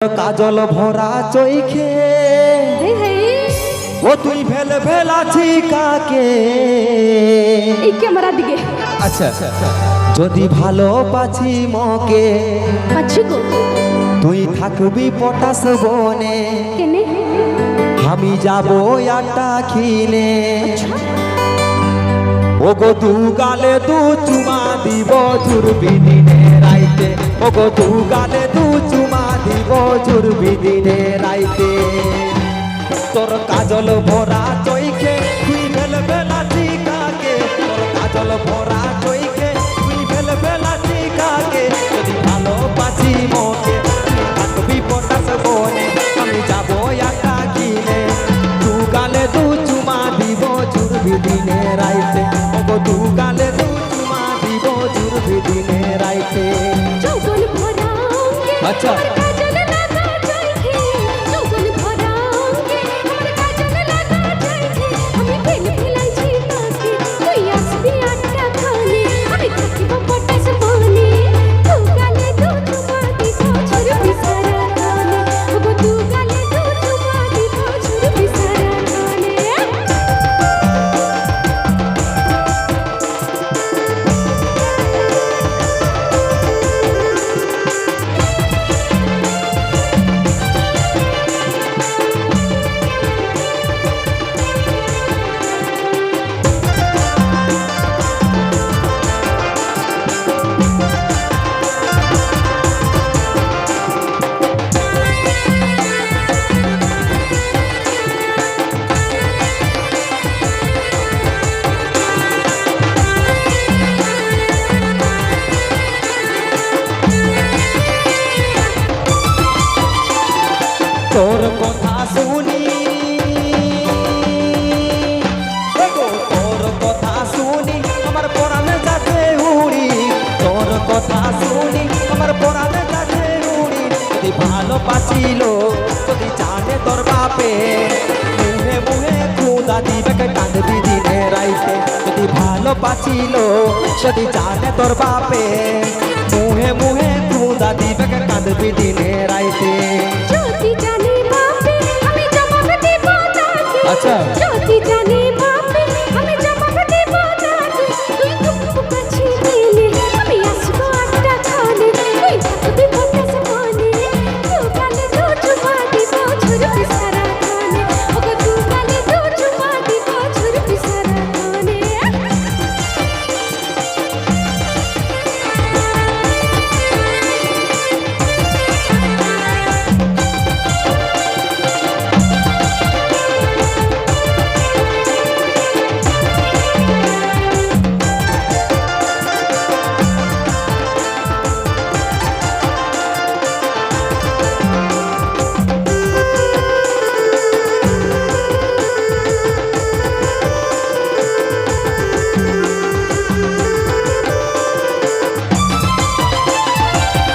কাজল ভরা চৈখে ও তুই ভেল ভেলাছি কাকে এই ক্যামেরা দিকে আচ্ছা যদি ভালো পাছি মকে পাচ্ছি গো তুই থাকবি পটাশ বনে কেনে আমি যাব আটা খিনে ও গো দু গালে দু চুমা দিব জুরবি দিনে রাইতে ও গো দু গালে দু চুমা দিব জুরবি দিনে রাইতে তোর কাজল ভরা চৈখে তুই ভেল ভেলাছি কাকে তোর কাজল ভরা চৈখে তুই ভেল ভেলাছি কাকে যদি ভালো পাছি মকে থাকবি পটাশ বনে আমি যাব আটা কিনে দু গালে দু চুমা দিব জুরবি দিনে রাইতে ও গো দু গালে দু চুমা দিব জুরবি দিনে রাইতে যৌবন ভরা অঙ্গে আচ্ছা। আমার কাজল লাগা চৈখে যৌবন ভরা অঙ্গে আমার কাজল লাগা চৈখে আমি ভেল ভেলাইছি কাকে তুই আসবি আটটা খানে আমি থাকিব পটাশ বনে দু গালে দু চুমা দিব ঝুরবি সারা খানে ও গো দু গালে দু চুমা দিব ঝুরবি সারা খানে তোর কথা শুনি তোর কথা শুনি আমার পরাণে যাচ্ছে উড়ি তোর কথা শুনি আমার পরাণে যাচ্ছে উড়ি যদি ভালো পাচ্ছিল যদি জানে তোর বাপে মুহে মুহে খুদা দিবে কাঁদবি দিনে রাইতে যদি ভালো পাচ্ছিল যদি জানে তোর বাপে মুহে মুহে খুদা দিবে কাঁদবি দিনে রাইতে যদি জানি বাপে আমি জবাব দেব তাকে আচ্ছা। যদি জানি বাপে আমি জবাব দেব তাকে তুই খুব কাছে দিলে আমি আসবো আটটা খানে তুই থাকবি পটাশ বনে দু গালে দু চুমা দিব ঝুরবি সারা খানে ও গো দু গালে দু চুমা দিব ঝুরবি সারা খানে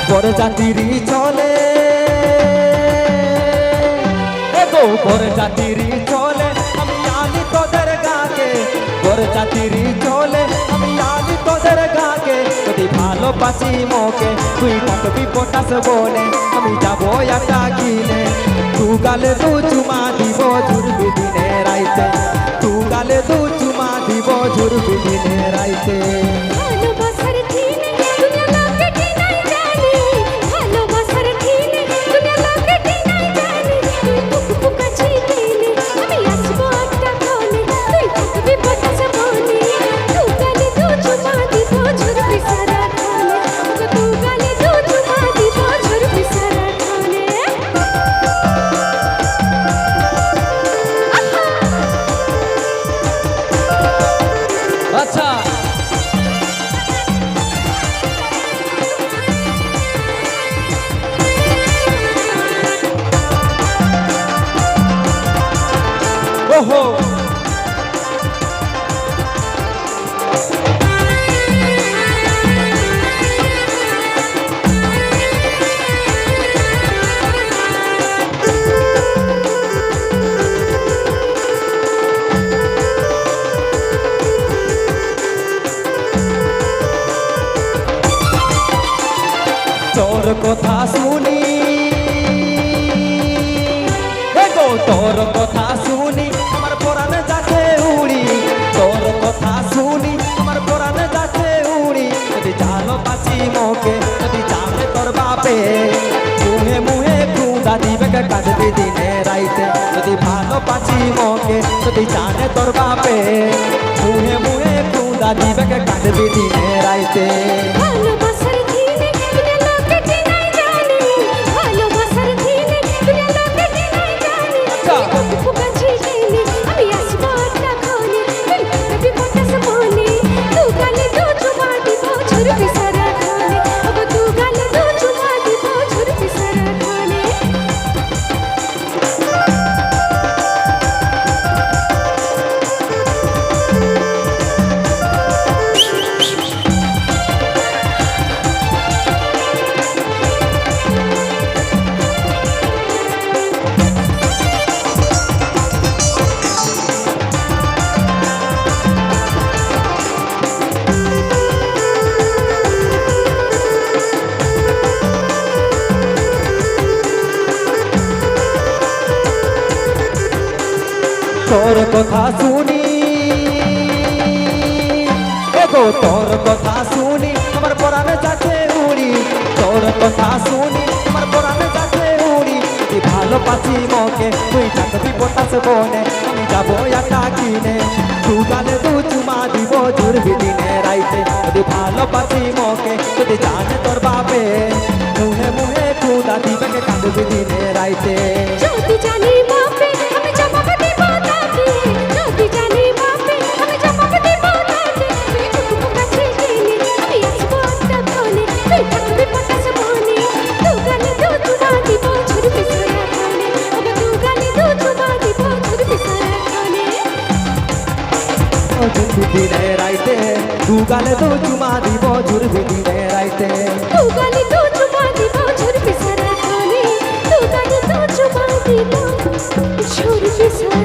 বড় জাতিরই চলে এগো বড় জাতিরই চলে আমি আলি তোদের গাকে বড় জাতিরই চলে আমি আলি তোদের গাকে যদি ভালো পাচ্ছি মোকে তুই থাকবি পটাশ বনে আমি যাবো একটা কিনে তু গালে দু চুমা দিব ঝুরবি দিনে রাইতে তু গালে দু চুমা দিব ঝুরবি দিনে রাইতে ভালোবাসার ঠিনে দুনিয়া লোকে ঠিনাই জানে ভালোবাসার ঠিনে দুনিয়া লোকে ঠিনাই জানে তুই খুব কাছে দিলে আমি আসবো আটটা খানে তুই থাকবি পটাশ বনে দু গালে দু চুমা দিব ঝুরবি সারা খানে দু গালে দু চুমা দিব ঝুরবি সারা খানে আচ্ছা খুদা দিবে কে কাঁদবি দিনে রাইতে যদি ভালো পাচ্ছি মকে যদি জানে তোর বাপে মুহে মুহে খুদা দিবে কে কাঁদবি দিনে রাইতে ভালোবাসার দিনে দুনিয়া লোকে চিনাই জানে ভালোবাসার দিনে দুনিয়া লোকে চিনাই জানে বুকু কাছে গেলে আমি আসবো একটা ক্ষণে তুই থাকবি পটাস মনে তু গালে দু চুমা দিব ঝুরবি সারা ক্ষণে ওগো তু গালে দু চুমা দিব ঝুরবি সারা ক্ষণে তোর কথা শুনি এগো তোর কথা শুনি আমার পরাণে যাচ্ছে উড়ি তোর কথা শুনি আমার পরাণে যাচ্ছে উড়ি তুই ভালো পাচ্ছি মকে তুই থাকবি পটাস বনে আমি যাবো একা কিনে দু গালে দু চুমা দিব জুড়বি দিনে রাইতে যদি ভালো পাচ্ছি মকে যদি জানে তোর বাপে মুহে মুহে খুদা দিবে কে কাঁদবি দিনে রাইতে যদি জানি বাপে আমি জবাব দেব তাকে যদি জানি বাপে আমি জবাব দেব তাকে তুই বুকু কাছে গেলে আমি আসবো একটা ক্ষণে তুই থাকবি পটাস মনে তু গালে দু চুমা দিব ঝুরবি সারা ক্ষণে ওগো তু গালে দু চুমা দিব ঝুরবি সারা ক্ষণে জুড়বি দিনে রাইতে দু গালে দু চুমা দিব জুড়বি দিনে রাইতে তু গালে দু চুমা দিব ঝুরবি সারা ক্ষণে তু গালে দু চুমা দিব ঝুরবি সারা